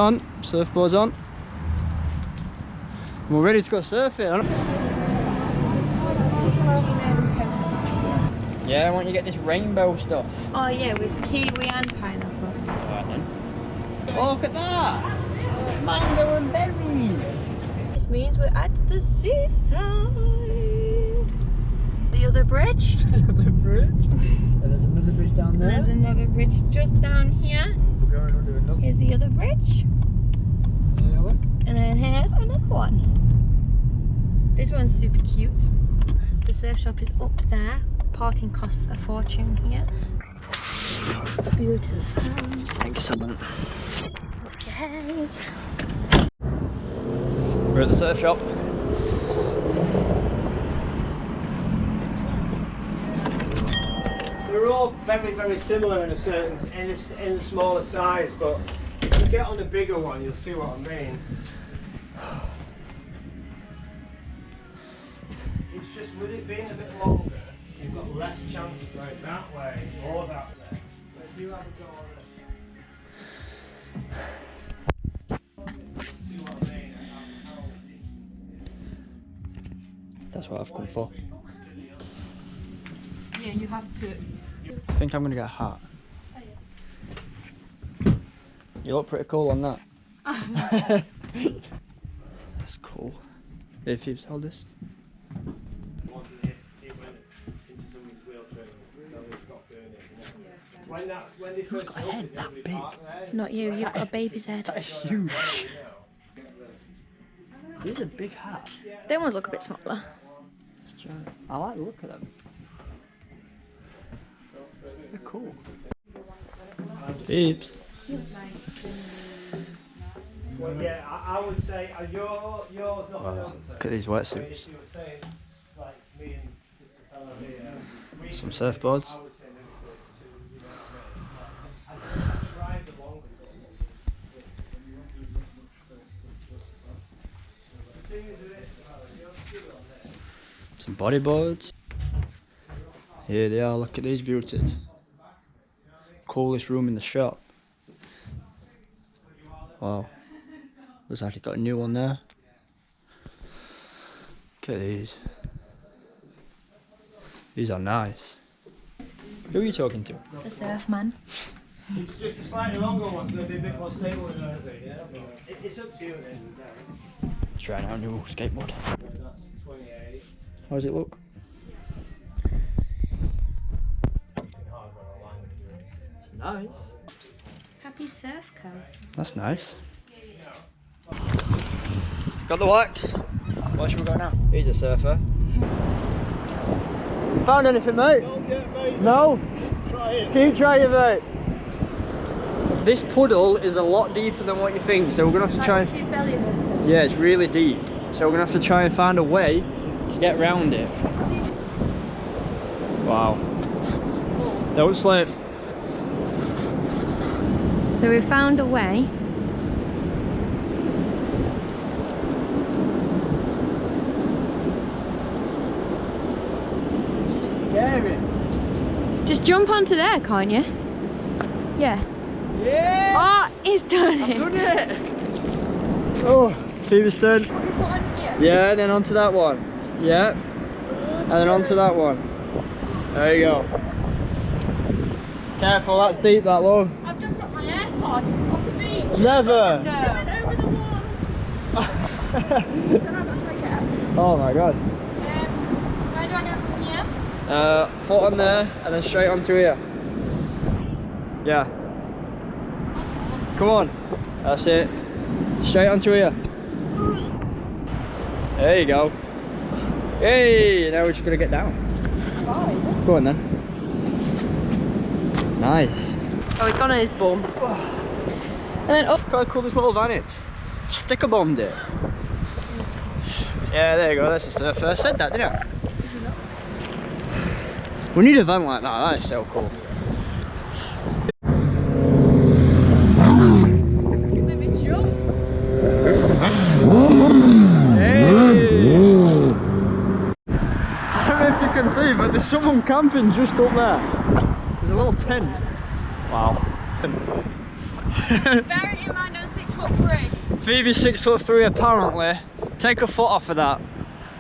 on, surfboard's on. We're ready to go surfing. Yeah, why don't you get this rainbow stuff? Oh yeah, with kiwi and pineapple. Alright then. Oh, look at that! Mango and berries! This means we're at the seaside. The other bridge. The bridge? And there's another bridge down there. There's another bridge just down here. We're going under another. Here's the other bridge. Yeah, look. And then here's another one. This one's super cute. The surf shop is up there. Parking costs a fortune here. Beautiful. Excellent. Okay. We're at the surf shop. They're all very, very similar in a certain, in a smaller size, but if you get on a bigger one, you'll see what I mean. It's just with it being a bit longer, you've got less chance of going that way or that way. But if you have a go on it, you'll see what I mean. That's what I've come for. Yeah, you have to. I think I'm gonna get a hat. You look pretty cool on that. That's cool. Hey, Phoebes, hold this. Look at the head, that big. Not you, you've got a baby's head. That is huge. This is a big hat. Them ones look a bit smaller. It's giant. I like the look of them. They're cool. Phoebes. Well, yeah, I would say yours not. Wow, look at these wetsuits. Some surfboards. Some bodyboards. Here they are, look at these beauties. Coolest room in the shop. Wow. Looks like it got a new one there. Look at these. These are nice. Who are you talking to? The surf man. It's just a slightly longer one, it's going to be a bit more stable than yours, yeah? It's up to you at the end of the day. Trying out a new skateboard. That's 28. How does it look? It's nice. Happy Surf Co. That's nice. Got the wax. Where should we go now? He's a surfer. Found anything, mate? Not yet, mate. No? Try it. Keep trying, mate. This puddle is a lot deeper than what you think, so we're gonna have to try and... Keep belly button. Yeah, it's really deep. So we're gonna have to try and find a way to get around it. Wow. Don't slip. So we found a way. This is scary. Just jump onto there, can't you? Yeah. Yeah! Oh, he's done I've it. done it! Oh, Phoebe's turn. Put your foot on here. Yeah, then onto that one. Yeah. And then onto that one. There you go. Careful, that's deep, that, love. I've just dropped my AirPods on the beach. Never! No. I went over the walls. So now I'm not trying to get up. Oh my god. Where do I go from here? Foot on there and then straight onto here. Yeah. Come on. That's it. Straight onto here. There you go. Hey, now we're just gonna get down. Go on then. Nice. Oh, he's gone on his bum. And then up. Look how cool this little van is. Sticker bombed it. Yeah, there you go. That's the surfer. I said that, didn't I? We need a van like that. That is so cool. Let me jump. Hey! I don't know if you can see, but there's someone camping just up there. There's a little tent. Wow. Bear it in mind, I'm 6'4". 6'3". Phoebe's 6'3" apparently. Take a foot off of that.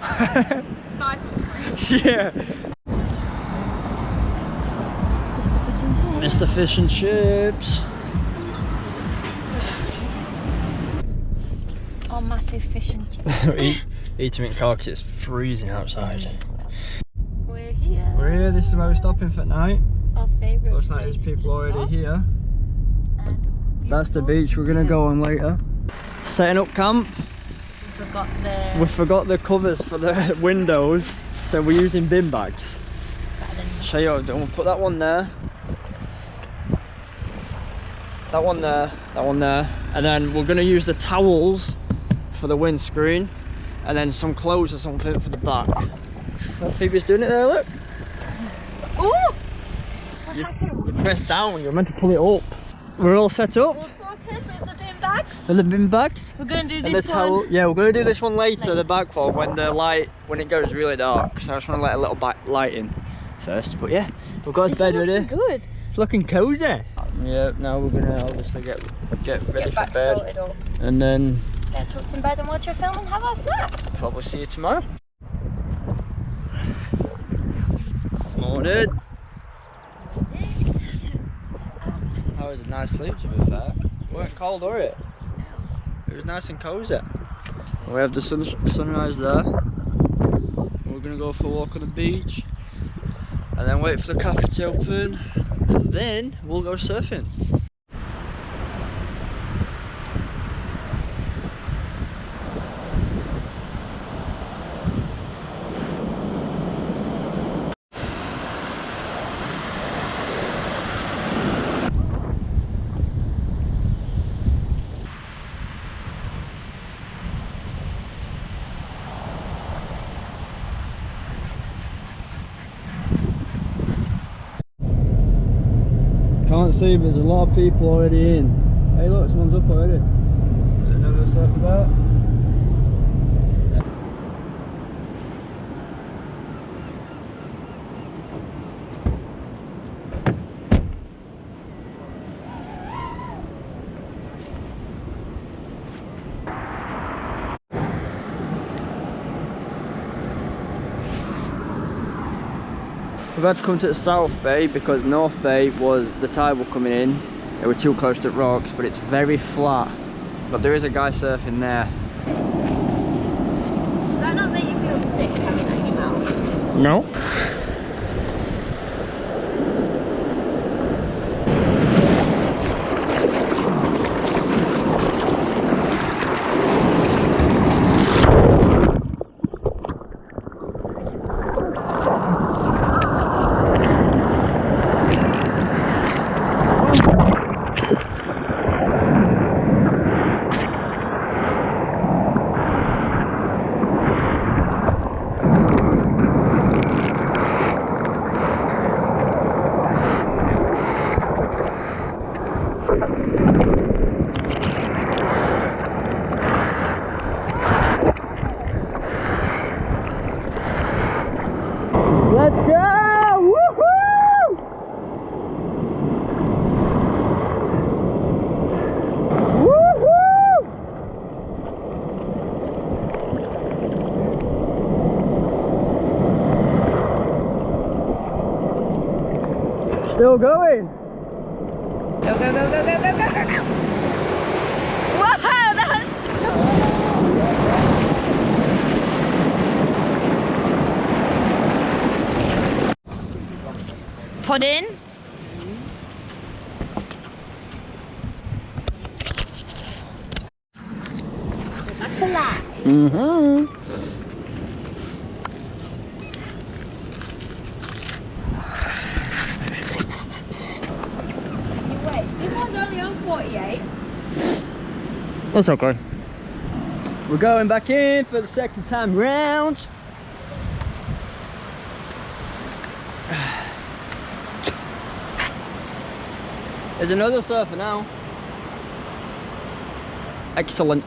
5'3". Yeah. Mr. Fish and Chips. Oh, massive fish and chips. Eat them in car because it's freezing outside. We're here. We're here, this is where we're stopping for tonight. Our favourite. Looks like there's people already here. That's the beach we're gonna go on later. Setting up camp. We forgot the covers for the windows, so we're using bin bags. Show you what I've done. We'll put that one there. That one there, that one there. And then we're gonna use the towels for the windscreen. And then some clothes or something for the back. Phoebe's doing it there, look. Ooh! You press down, you're meant to pull it up. We're all set up. All sorted with the bin bags. With the bin bags. We're going to do And this the towel. one. Yeah, we're going to do this one later, the back one, when it goes really dark. So I just want to let a little light in first. But yeah, we've got his bed ready. Good. It's looking cozy. Yeah, now we're going to obviously get ready for bed. Sorted up. And then Get tucked in bed and watch a film and have our snacks. probably see you tomorrow. Morning. That was a nice sleep, to be fair. It weren't cold, were it? It was nice and cozy. We have the sunrise there. We're gonna go for a walk on the beach, and then wait for the cafe to open, and then we'll go surfing. Can't see, but there's a lot of people already in. Hey look, someone's up already. There's another surfer there. We've had to come to the South Bay because North Bay the tide was coming in. They were too close to the rocks, but it's very flat. But there is a guy surfing there. Does that not make you feel sick having that in your mouth? No. Let's go! Woohoo! Woohoo! Still going. Go, go, go, go, go, go, go, go, go. Whoa, that's... Pudding. Mm-hmm. Wait, this one's only on 48. That's okay. We're going back in for the second time round. There's another surfer now. Excellent.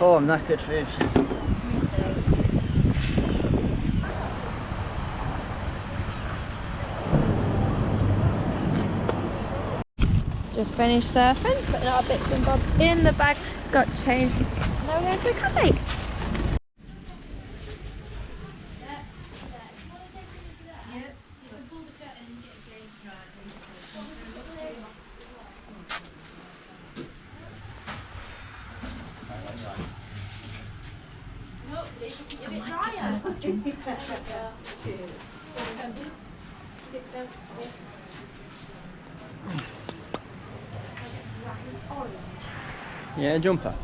Oh, I'm knackered, fish. Just finished surfing, putting our bits and bobs in the bag, got changed. Now we're going to a cafe. Yeah, jumper.